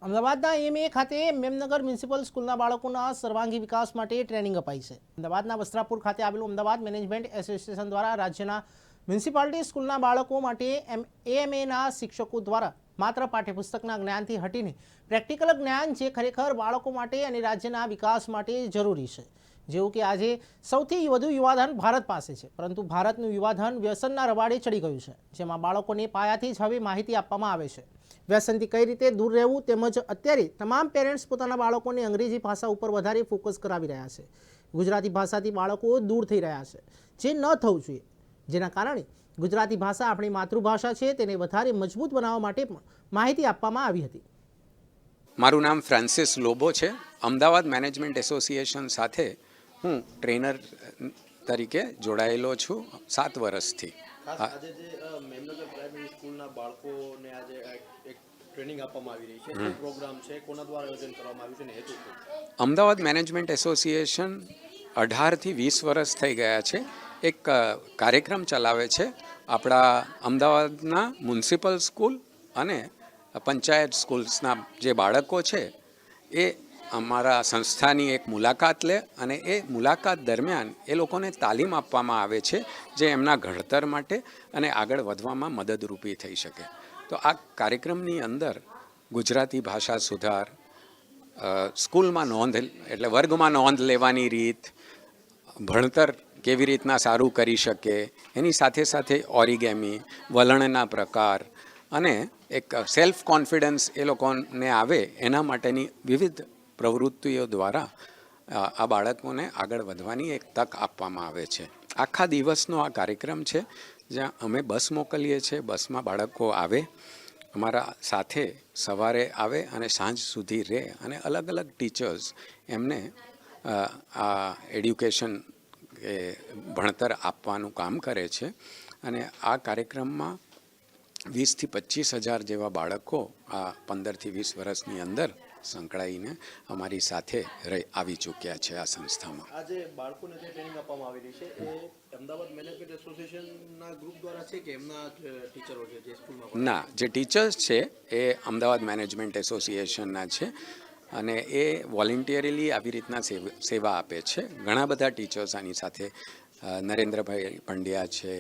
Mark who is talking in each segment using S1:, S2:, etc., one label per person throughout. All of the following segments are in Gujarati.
S1: અમદાવાદના એમએ ખાતે મેમનગર મ્યુનિસિપલ સ્કૂલના બાળકોના સર્વાંગી વિકાસ માટે ટ્રેનિંગ અપાઈ છે. અમદાવાદના વસ્ત્રાપુર ખાતે આવેલું અમદાવાદ મેનેજમેન્ટ એસોસિએશન દ્વારા રાજ્યના મ્યુનિસિપાલિટી સ્કૂલના બાળકો માટે એએમએના શિક્ષકો દ્વારા માત્ર પાઠ્યપુસ્તકના જ્ઞાનથી હટીને પ્રેક્ટિકલ જ્ઞાન જે ખરેખર બાળકો માટે અને રાજ્યના વિકાસ માટે જરૂરી છે. જેવું કે આજે સૌથી વધુ યુવાધન ભારત પાસે છે, પરંતુ ભારતનું યુવાધન વ્યસનના રવાડે ચડી ગયું છે, જેમાં બાળકોને પાયાથી જ હવે માહિતી આપવામાં આવે છે. વ્યસનથી કઈ રીતે દૂર રહેવું તેમજ અત્યારે તમામ પેરેન્ટ્સ પોતાના બાળકોને અંગ્રેજી ભાષા ઉપર વધારે ફોકસ કરાવી રહ્યા છે. ગુજરાતી ભાષાથી બાળકો દૂર થઈ રહ્યા છે, જે ન થવું જોઈએ. જેના કારણે ગુજરાતી ભાષા આપણી માતૃભાષા છે તેને વધારે મજબૂત બનાવવા માટે પણ માહિતી આપવામાં આવી હતી.
S2: મારું નામ ફ્રાન્સિસ લોબો છે. અમદાવાદ મેનેજમેન્ટ એસોસિએશન સાથે હું ટ્રેનર તરીકે જોડાયેલો છું 7 વર્ષથી.
S3: આજે જે મેમનગર પ્રાઇમરી સ્કૂલના બાળકોને આજે એક ટ્રેનિંગ આપવામાં આવી રહી છે, શું પ્રોગ્રામ છે, કોના દ્વારા આયોજન કરવામાં આવ્યું છે અને હેતુ શું?
S2: અમદાવાદ મેનેજમેન્ટ એસોસિએશન 18 થી 20 વર્ષ થઈ ગયા છે. એક કાર્યક્રમ ચલાવે છે. આપણા અમદાવાદના મ્યુનિસિપલ સ્કૂલ અને પંચાયત સ્કૂલ્સના જે બાળકો છે એ અમારા સંસ્થાની એક મુલાકાત લે અને એ મુલાકાત દરમિયાન એ લોકોને તાલીમ આપવામાં આવે છે જે એમના ઘડતર માટે અને આગળ વધવામાં મદદરૂપી થઈ શકે. તો આ કાર્યક્રમની અંદર ગુજરાતી ભાષા સુધાર, સ્કૂલમાં નોંધ એટલે વર્ગમાં નોંધ લેવાની રીત, ભણતર કેવી રીતના સારું કરી શકે, એની સાથે સાથે ઓરિગેમી, વલણના પ્રકાર અને એક સેલ્ફ કોન્ફિડન્સ એ લોકોને આવે એના માટેની વિવિધ પ્રવૃત્તિઓ દ્વારા આ બાળકોને આગળ વધવાની એક તક આપવામાં આવે છે. આખા દિવસનો આ કાર્યક્રમ છે જ્યાં અમે બસ મોકલીએ છીએ. બસમાં બાળકો આવે, અમારા સાથે સવારે આવે અને સાંજ સુધી રહે અને અલગ અલગ ટીચર્સ એમને આ એડ્યુકેશન કે ભણતર આપવાનું કામ કરે છે. અને આ કાર્યક્રમમાં 20 થી 25 હજાર જેવા બાળકો આ 15 થી 20 વર્ષની અંદર સંકળાઈને અમારી સાથે આવી ચૂક્યા છે આ સંસ્થામાં.
S3: આજે બાળકોને જે ટ્રેનિંગ આપવામાં આવી રહી છે એ અમદાવાદ મેનેજમેન્ટ એસોસિએશનના ગ્રુપ દ્વારા છે કે એમના ટીચરો છે જે સ્કૂલમાં?
S2: ના, જે ટીચર્સ છે એ અમદાવાદ મેનેજમેન્ટ એસોસિએશનના છે અને એ વોલેન્ટિયરલી આવી રીતના સેવા આપે છે. ઘણા બધા ટીચર્સ આની સાથે નરેન્દ્રભાઈ પંડ્યા છે,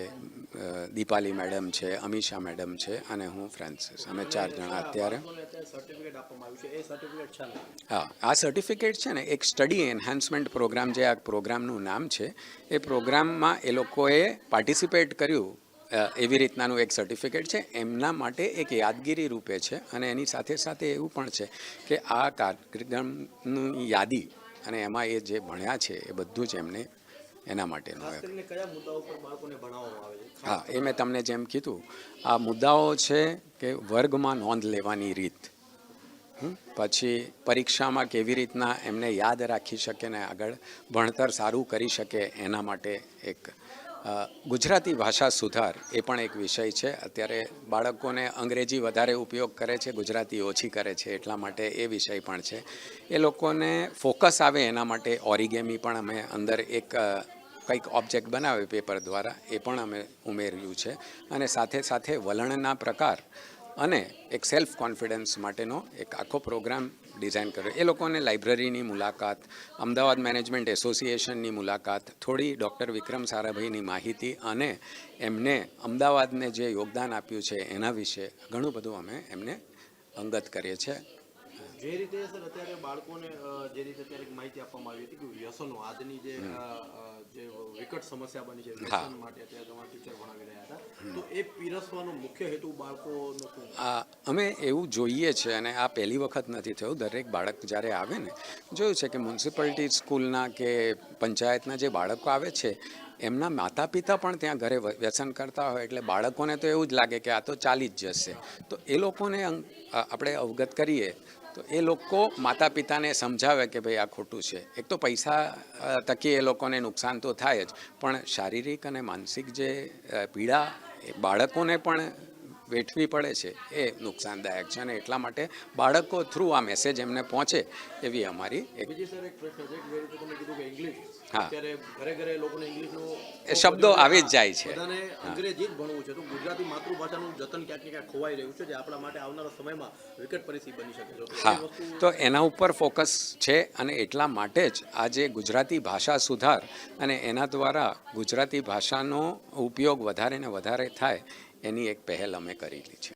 S2: દીપાલી મેડમ છે, અમીષા મેડમ છે અને હું ફ્રાન્સિસ. અમે 4 જણા અત્યારે. હા, આ સર્ટિફિકેટ છે ને એક સ્ટડી એન્હાન્સમેન્ટ પ્રોગ્રામ, જે આ પ્રોગ્રામનું નામ છે, એ પ્રોગ્રામમાં એ લોકોએ પાર્ટિસિપેટ કર્યું એવી રીતનાનું એક સર્ટિફિકેટ છે. એમના માટે એક યાદગીરી રૂપે છે અને એની સાથે સાથે એવું પણ છે કે આ કાર્યક્રમની યાદી અને એમાં એ જે ભણ્યા છે એ બધું જ એમને એના માટેનું. હા, એ મેં તમને જેમ કીધું, આ મુદ્દાઓ છે કે વર્ગમાં નોંધ લેવાની રીત, પછી પરીક્ષામાં કેવી રીતના એમને યાદ રાખી શકે ને આગળ ભણતર સારું કરી શકે એના માટે એક ગુજરાતી ભાષા સુધાર એ પણ એક વિષય છે. અત્યારે બાળકોને અંગ્રેજી વધારે ઉપયોગ કરે છે, ગુજરાતી ઓછી કરે છે, એટલા માટે એ વિષય પણ છે. એ લોકોને ફોકસ આવે એના માટે ઓરિગેમી પણ અમે અંદર એક કંઈક ઓબ્જેક્ટ બનાવે પેપર દ્વારા, એ પણ અમે ઉમેર્યું છે. અને સાથે સાથે વલણના પ્રકાર અને એક સેલ્ફ કોન્ફિડન્સ માટેનો એક આખો પ્રોગ્રામ ડિઝાઇન કર્યો. એ લોકોને લાઇબ્રેરીની મુલાકાત, અમદાવાદ મેનેજમેન્ટ એસોસિએશનની મુલાકાત, થોડી ડૉક્ટર વિક્રમ સારાભાઈની માહિતી અને એમને અમદાવાદને જે યોગદાન આપ્યું છે એના વિશે ઘણું બધું અમે એમને અંગત કરીએ છીએ.
S3: જે રીતે સર અત્યારે બાળકોને જે રીતે અત્યારે માહિતી આપવામાં આવી હતી કે વ્યસનો આજની જે વિકટ સમસ્યા બની છે, વ્યસન માટે અત્યારે તમારા ટીચર ભણાવી રહ્યા હતા, તો એ પીરસવાનો મુખ્ય હેતુ બાળકોનો શું?
S2: અમે એવું જોઈએ છે અને આ પહેલી વખત નથી થયું. દરેક બાળક જ્યારે આવે ને, જોયું છે કે મ્યુનિસિપાલિટી સ્કૂલના કે પંચાયતના જે બાળકો આવે છે એમના માતા પિતા પણ ત્યાં ઘરે વ્યસન કરતા હોય એટલે બાળકોને તો એવું જ લાગે કે આ તો ચાલી જ જશે. તો એ લોકોને આપણે અવગત કરીએ તો એ લોકો માતા પિતાને સમજાવે કે ભાઈ આ ખોટું છે. એક તો પૈસા થકી એ લોકોને નુકસાન તો થાય જ, પણ શારીરિક અને માનસિક જે પીડા એ બાળકોને પણ વેઠવી પડે છે એ નુકસાનદાયક છે અને એટલા માટે બાળકો થ્રુ આ મેસેજ એમને પહોંચે એવી અમારી એક
S3: બીજી સર એક પ્રશ્ન છે કે જે રીતે તમે કીધું કે ઇંગ્લિશ
S2: હા.
S3: અત્યારે ઘરે ઘરે લોકોને ઇંગ્લિશનું
S2: એ શબ્દો આવી જ જાય છે.
S3: બધાને અંગ્રેજી જ ભણવું છે તો ગુજરાતી માતૃભાષાનું જતન ક્યાંક ને ક્યાંક ખોવાઈ રહ્યું છે જે આપણા માટે આવનારા સમયમાં વિકટ પરિસ્થિતિ બની શકે છે. તો એ
S2: હા,
S3: વસ્તુ
S2: તો એના ઉપર ફોકસ છે અને એટલા માટે જ આજે ગુજરાતી ભાષા સુધાર અને એના દ્વારા ગુજરાતી ભાષાનો ઉપયોગ વધારે ને વધારે થાય એની એક પહેલ અમે કરેલી છે.